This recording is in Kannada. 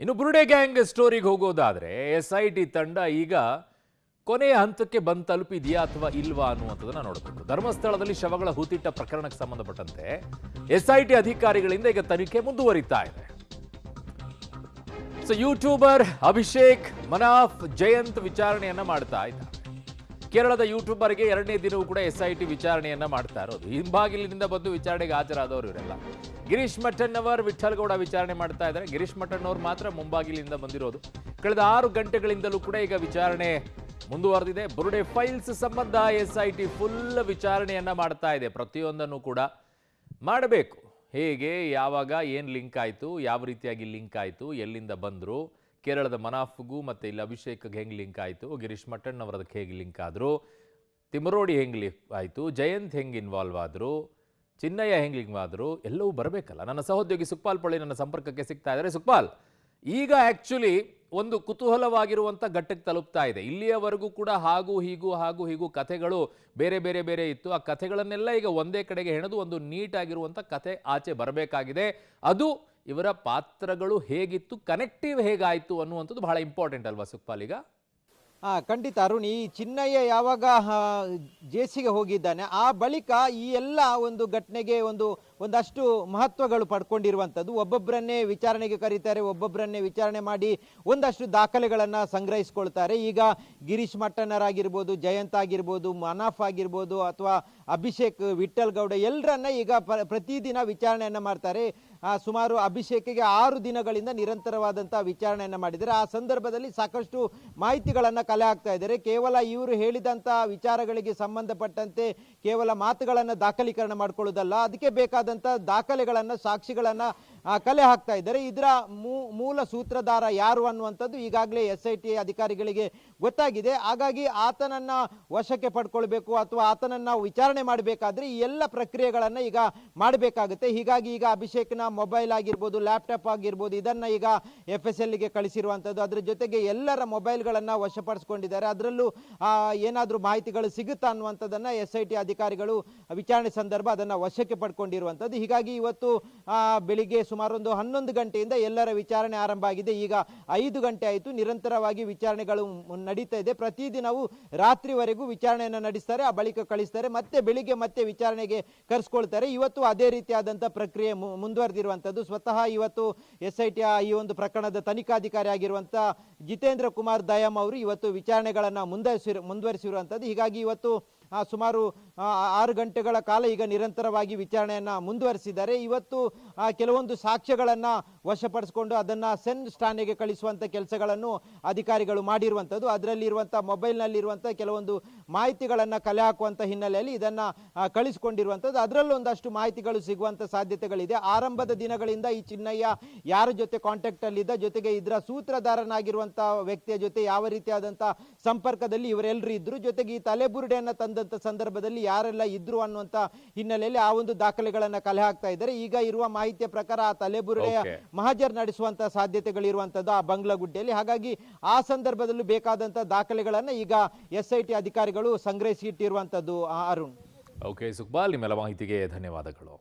ಇನ್ನು ಬುರುಡೆ ಗ್ಯಾಂಗ್ ಸ್ಟೋರಿಗೆ ಹೋಗೋದಾದ್ರೆ SIT ತಂಡ ಈಗ ಕೊನೆಯ ಹಂತಕ್ಕೆ ಬಂದು ತಲುಪಿದೆಯಾ ಅಥವಾ ಇಲ್ವಾ ಅನ್ನುವಂಥದ್ದನ್ನ ನೋಡಬೇಕು. ಧರ್ಮಸ್ಥಳದಲ್ಲಿ ಶವಗಳ ಹೂತಿಟ್ಟ ಪ್ರಕರಣಕ್ಕೆ ಸಂಬಂಧಪಟ್ಟಂತೆ SIT ಅಧಿಕಾರಿಗಳಿಂದ ಈಗ ತನಿಖೆ ಮುಂದುವರಿತಾ ಇದೆ. ಯೂಟ್ಯೂಬರ್ ಅಭಿಷೇಕ್, ಮನಾಫ್, ಜಯಂತ್ ವಿಚಾರಣೆಯನ್ನ ಮಾಡ್ತಾ ಇದ್ದಾರೆ. ಕೇರಳದ ಯೂಟ್ಯೂಬರ್ಗೆ ಎರಡನೇ ದಿನವೂ ಕೂಡ SIT ವಿಚಾರಣೆಯನ್ನ ಮಾಡ್ತಾ ಇರೋದು. ಹಿಂಬಾಗಿಲಿನಿಂದ ಬಂದು ವಿಚಾರಣೆಗೆ ಹಾಜರಾದವರು ಇವರೆಲ್ಲ. ಗಿರೀಶ್ ಮಠಣ್ಣವರ್, ವಿಠಲ್ ಗೌಡ ವಿಚಾರಣೆ ಮಾಡ್ತಾ ಇದ್ದಾರೆ. ಗಿರೀಶ್ ಮಠಣ್ಣವ್ರು ಮಾತ್ರ ಮುಂಬಾಗಿಲಿನಿಂದ ಬಂದಿರೋದು. ಕಳೆದ 6 ಗಂಟೆಗಳಿಂದಲೂ ಕೂಡ ಈಗ ವಿಚಾರಣೆ ಮುಂದುವರೆದಿದೆ. ಬುರುಡೆ ಫೈಲ್ಸ್ ಸಂಬಂಧ SIT ಫುಲ್ ವಿಚಾರಣೆಯನ್ನ ಮಾಡ್ತಾ ಇದೆ. ಪ್ರತಿಯೊಂದನ್ನು ಕೂಡ ಮಾಡಬೇಕು. ಹೇಗೆ, ಯಾವಾಗ, ಏನು ಲಿಂಕ್ ಆಯಿತು, ಯಾವ ರೀತಿಯಾಗಿ ಲಿಂಕ್ ಆಯಿತು, ಎಲ್ಲಿಂದ ಬಂದರು, ಕೇರಳದ ಮನಾಫ್ಗೂ ಮತ್ತು ಇಲ್ಲಿ ಅಭಿಷೇಕ್ಗೆ ಹೆಂಗೆ ಲಿಂಕ್ ಆಯಿತು, ಗಿರೀಶ್ ಮಠಣ್ಣವರದಕ್ಕೆ ಹೇಗೆ ಲಿಂಕ್ ಆದರು, ತಿಮರೋಡಿ ಹೆಂಗೆ ಲಿಂಕ್ ಆಯಿತು, ಜಯಂತ್ ಹೆಂಗೆ ಇನ್ವಾಲ್ವ್ ಆದರು, ಚಿನ್ನಯ್ಯ ಹೆಂಗೆ ಲಿಂಕ್ ಆದರು, ಎಲ್ಲವೂ ಬರಬೇಕಲ್ಲ. ನನ್ನ ಸಹೋದ್ಯೋಗಿ ಸುಕ್ಪಾಲ್ ಪೊಳ್ಳಿ ನನ್ನ ಸಂಪರ್ಕಕ್ಕೆ ಸಿಗ್ತಾ ಇದ್ದಾರೆ. ಸುಕ್ಪಾಲ್, ಈಗ ಆ್ಯಕ್ಚುಲಿ ಒಂದು ಕುತೂಹಲವಾಗಿರುವಂಥ ಘಟ್ಟಕ್ಕೆ ತಲುಪ್ತಾ ಇದೆ. ಇಲ್ಲಿಯವರೆಗೂ ಕೂಡ ಹಾಗೂ ಹೀಗೂ ಕಥೆಗಳು ಬೇರೆ ಬೇರೆ ಬೇರೆ ಇತ್ತು. ಆ ಕಥೆಗಳನ್ನೆಲ್ಲ ಈಗ ಒಂದೇ ಕಡೆಗೆ ಹೆಣೆದು ಒಂದು ನೀಟಾಗಿರುವಂಥ ಕಥೆ ಆಚೆ ಬರಬೇಕಾಗಿದೆ. ಅದು ಇವರ ಪಾತ್ರಗಳು ಹೇಗಿತ್ತು, ಕನೆಕ್ಟಿವ್ ಹೇಗಾಯಿತು ಅನ್ನುವಂಥದ್ದು ಬಹಳ ಇಂಪಾರ್ಟೆಂಟ್ ಅಲ್ವಾ ಸುಕ್ಪಾಲ್ ಈಗ? ಖಂಡಿತ ಅರುಣ್. ಈ ಚಿನ್ನಯ್ಯ ಯಾವಾಗ ಜೇಸಿಗೆ ಹೋಗಿದ್ದಾನೆ ಆ ಬಳಿಕ ಈ ಎಲ್ಲ ಒಂದು ಘಟನೆಗೆ ಒಂದಷ್ಟು ಮಹತ್ವಗಳು ಪಡ್ಕೊಂಡಿರುವಂಥದ್ದು. ಒಬ್ಬೊಬ್ಬರನ್ನೇ ವಿಚಾರಣೆಗೆ ಕರೀತಾರೆ, ಒಬ್ಬೊಬ್ಬರನ್ನೇ ವಿಚಾರಣೆ ಮಾಡಿ ಒಂದಷ್ಟು ದಾಖಲೆಗಳನ್ನು ಸಂಗ್ರಹಿಸ್ಕೊಳ್ತಾರೆ. ಈಗ ಗಿರೀಶ್ ಮಟ್ಟಣ್ಣರಾಗಿರ್ಬೋದು, ಜಯಂತ್ ಆಗಿರ್ಬೋದು, ಮನಾಫ್ ಆಗಿರ್ಬೋದು, ಅಥವಾ ಅಭಿಷೇಕ್, ವಿಠಲ್ ಗೌಡ, ಎಲ್ಲರನ್ನ ಈಗ ಪ್ರತಿದಿನ ವಿಚಾರಣೆಯನ್ನು ಮಾಡ್ತಾರೆ. ಸುಮಾರು ಅಭಿಷೇಕಿಗೆ 6 ದಿನಗಳಿಂದ ನಿರಂತರವಾದಂಥ ವಿಚಾರಣೆಯನ್ನು ಮಾಡಿದ್ದಾರೆ. ಆ ಸಂದರ್ಭದಲ್ಲಿ ಸಾಕಷ್ಟು ಮಾಹಿತಿಗಳನ್ನು ಕಲೆ ಹಾಕ್ತಾ ಇದ್ದಾರೆ. ಕೇವಲ ಇವರು ಹೇಳಿದಂಥ ವಿಚಾರಗಳಿಗೆ ಸಂಬಂಧಪಟ್ಟಂತೆ ಕೇವಲ ಮಾತುಗಳನ್ನು ದಾಖಲೀಕರಣ ಮಾಡ್ಕೊಳ್ಳೋದಲ್ಲ, ಅದಕ್ಕೆ ಬೇಕಾದಂಥ ದಾಖಲೆಗಳನ್ನು, ಸಾಕ್ಷಿಗಳನ್ನು ಕಲೆ ಹಾಕ್ತಾ ಇದ್ದಾರೆ. ಇದರ ಮೂಲ ಸೂತ್ರಧಾರ ಯಾರು ಅನ್ನುವಂಥದ್ದು ಈಗಾಗಲೇ SIT ಅಧಿಕಾರಿಗಳಿಗೆ ಗೊತ್ತಾಗಿದೆ. ಹಾಗಾಗಿ ಆತನನ್ನು ವಶಕ್ಕೆ ಪಡ್ಕೊಳ್ಬೇಕು ಅಥವಾ ಆತನನ್ನು ವಿಚಾರಣೆ ಮಾಡಬೇಕಾದ್ರೆ ಈ ಎಲ್ಲ ಪ್ರಕ್ರಿಯೆಗಳನ್ನು ಈಗ ಮಾಡಬೇಕಾಗುತ್ತೆ. ಹೀಗಾಗಿ ಈಗ ಅಭಿಷೇಕ್ನ ಮೊಬೈಲ್ ಆಗಿರ್ಬೋದು, ಲ್ಯಾಪ್ಟಾಪ್ ಆಗಿರ್ಬೋದು, ಇದನ್ನು ಈಗ FSLಗೆ ಕಳಿಸಿರುವಂಥದ್ದು. ಅದ್ರ ಜೊತೆಗೆ ಎಲ್ಲರ ಮೊಬೈಲ್ಗಳನ್ನು ವಶಪಡಿಸ್ಕೊಂಡಿದ್ದಾರೆ. ಅದರಲ್ಲೂ ಏನಾದರೂ ಮಾಹಿತಿಗಳು ಸಿಗುತ್ತಾ ಅನ್ನುವಂಥದ್ದನ್ನು SIT ಅಧಿಕಾರಿಗಳು ವಿಚಾರಣೆ ಸಂದರ್ಭ ಅದನ್ನು ವಶಕ್ಕೆ ಪಡ್ಕೊಂಡಿರುವಂಥದ್ದು. ಹೀಗಾಗಿ ಇವತ್ತು ಬೆಳಿಗ್ಗೆ ಸುಮಾರು ಒಂದು 11 ಗಂಟೆಯಿಂದ ಎಲ್ಲರ ವಿಚಾರಣೆ ಆರಂಭ ಆಗಿದೆ. ಈಗ 5 ಗಂಟೆ ಆಯಿತು. ನಿರಂತರವಾಗಿ ವಿಚಾರಣೆಗಳು ನಡೀತಾ ಇದೆ. ಪ್ರತಿದಿನವೂ ರಾತ್ರಿವರೆಗೂ ವಿಚಾರಣೆಯನ್ನು ನಡೆಸ್ತಾರೆ, ಆ ಬಳಿಕ ಕಳಿಸ್ತಾರೆ, ಮತ್ತೆ ಬೆಳಿಗ್ಗೆ ಮತ್ತೆ ವಿಚಾರಣೆಗೆ ಕರೆಸ್ಕೊಳ್ತಾರೆ. ಇವತ್ತು ಅದೇ ರೀತಿಯಾದಂಥ ಪ್ರಕ್ರಿಯೆ ಮುಂದುವರೆದಿರುವಂಥದ್ದು. ಸ್ವತಃ ಇವತ್ತು SIT ಈ ಒಂದು ಪ್ರಕರಣದ ತನಿಖಾಧಿಕಾರಿ ಆಗಿರುವಂಥ ಜಿತೇಂದ್ರ ಕುಮಾರ್ ದಯಾಮ್ ಅವರು ಇವತ್ತು ವಿಚಾರಣೆಗಳನ್ನು ಮುಂದುವರಿಸಿರುವಂಥದ್ದು. ಹೀಗಾಗಿ ಇವತ್ತು ಸುಮಾರು 6 ಗಂಟೆಗಳ ಕಾಲ ಈಗ ನಿರಂತರವಾಗಿ ವಿಚಾರಣೆಯನ್ನು ಮುಂದುವರಿಸಿದ್ದಾರೆ. ಇವತ್ತು ಕೆಲವೊಂದು ಸಾಕ್ಷ್ಯಗಳನ್ನು ವಶಪಡಿಸಿಕೊಂಡು ಅದನ್ನು ಸೆನ್ಸ್ ಠಾಣೆಗೆ ಕಳಿಸುವಂಥ ಕೆಲಸಗಳನ್ನು ಅಧಿಕಾರಿಗಳು ಮಾಡಿರುವಂಥದ್ದು. ಅದರಲ್ಲಿರುವಂಥ ಮೊಬೈಲ್ನಲ್ಲಿರುವಂಥ ಕೆಲವೊಂದು ಮಾಹಿತಿಗಳನ್ನು ಕಲೆ ಹಾಕುವಂಥ ಹಿನ್ನೆಲೆಯಲ್ಲಿ ಇದನ್ನು ಕಳಿಸಿಕೊಂಡಿರುವಂಥದ್ದು. ಅದರಲ್ಲೂ ಒಂದಷ್ಟು ಮಾಹಿತಿಗಳು ಸಿಗುವಂಥ ಸಾಧ್ಯತೆಗಳಿದೆ. ಆರಂಭದ ದಿನಗಳಿಂದ ಈ ಚಿನ್ನಯ್ಯ ಯಾರ ಜೊತೆ ಕಾಂಟ್ಯಾಕ್ಟಲ್ಲಿದ್ದ, ಜೊತೆಗೆ ಇದರ ಸೂತ್ರಧಾರನಾಗಿರುವಂಥ ವ್ಯಕ್ತಿಯ ಜೊತೆ ಯಾವ ರೀತಿಯಾದಂಥ ಸಂಪರ್ಕದಲ್ಲಿ ಇವರೆಲ್ಲರೂ ಇದ್ದರು, ಜೊತೆಗೆ ಈ ತಲೆಬುರುಡೆಯನ್ನು ತಂದಂಥ ಸಂದರ್ಭದಲ್ಲಿ ಯಾರೆಲ್ಲ ಇದ್ರು ಅನ್ನುವಂಥ ಹಿನ್ನೆಲೆಯಲ್ಲಿ ಆ ಒಂದು ದಾಖಲೆಗಳನ್ನು ಕಲೆ ಹಾಕ್ತಾ ಇದ್ದಾರೆ. ಈಗ ಇರುವ ಮಾಹಿತಿಯ ಪ್ರಕಾರ ಆ ತಲೆಬುರುಡೆಯ ಮಹಜರ್ ನಡೆಸುವಂತ ಸಾಧ್ಯತೆಗಳಿರುವಂತದ್ದು ಆ ಬಂಗ್ಲಾಗುಡ್ಡೆಯಲ್ಲಿ. ಹಾಗಾಗಿ ಆ ಸಂದರ್ಭದಲ್ಲೂ ಬೇಕಾದಂತ ದಾಖಲೆಗಳನ್ನು ಈಗ SIT ಅಧಿಕಾರಿಗಳು ಸಂಗ್ರಹಿಸಿ ಇಟ್ಟಿರುವಂತದ್ದು. ಅರುಣ್. ಓಕೆ ಸುಕ್ಬಾಲ್, ನಿಮ್ಮೆಲ್ಲ ಮಾಹಿತಿಗೆ ಧನ್ಯವಾದಗಳು.